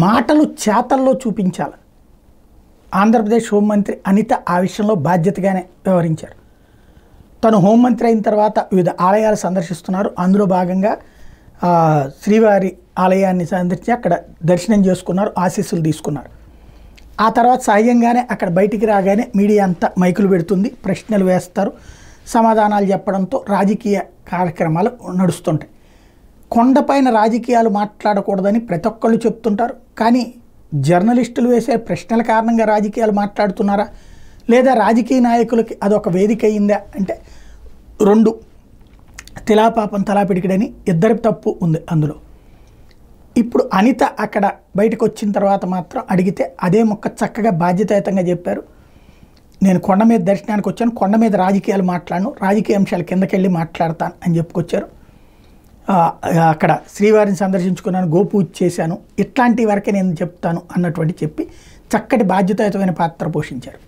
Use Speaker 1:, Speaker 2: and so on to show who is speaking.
Speaker 1: మాటలు చేతల్లో చూపించాలి. ఆంధ్రప్రదేశ్ హోంమంత్రి అనిత ఆ విషయంలో బాధ్యతగానే వ్యవహరించారు. తను హోంమంత్రి అయిన తర్వాత వివిధ ఆలయాలు సందర్శిస్తున్నారు. అందులో భాగంగా శ్రీవారి ఆలయాన్ని సందర్శించి అక్కడ దర్శనం చేసుకున్నారు, ఆశీస్సులు తీసుకున్నారు. ఆ తర్వాత సహజంగానే అక్కడ బయటికి రాగానే మీడియా అంతా మైకులు పెడుతుంది, ప్రశ్నలు వేస్తారు, సమాధానాలు చెప్పడంతో రాజకీయ కార్యక్రమాలు నడుస్తుంటాయి. కొండపైన రాజకీయాలు మాట్లాడకూడదని ప్రతి ఒక్కళ్ళు చెప్తుంటారు. కానీ జర్నలిస్టులు వేసే ప్రశ్నల కారణంగా రాజకీయాలు మాట్లాడుతున్నారా, లేదా రాజకీయ నాయకులకి అదొక వేదిక అయిందా అంటే రెండు, తిలాపాపం తలాపిడికిడని ఇద్దరి తప్పు ఉంది అందులో. ఇప్పుడు అనిత అక్కడ బయటకు వచ్చిన తర్వాత మాత్రం అడిగితే అదే మొక్క చక్కగా బాధ్యతాయుతంగా చెప్పారు. నేను కొండ మీద దర్శనానికి వచ్చాను, కొండ మీద రాజకీయాలు మాట్లాడను, రాజకీయ అంశాల కిందకెళ్ళి మాట్లాడతాను అని చెప్పుకొచ్చారు. అక్కడ శ్రీవారిని సందర్శించుకున్నాను, గోపూజ చేశాను, ఇట్లాంటి వరకే నేను చెప్తాను అన్నటువంటి చెప్పి చక్కటి బాధ్యతాయుతమైన పాత్ర పోషించారు.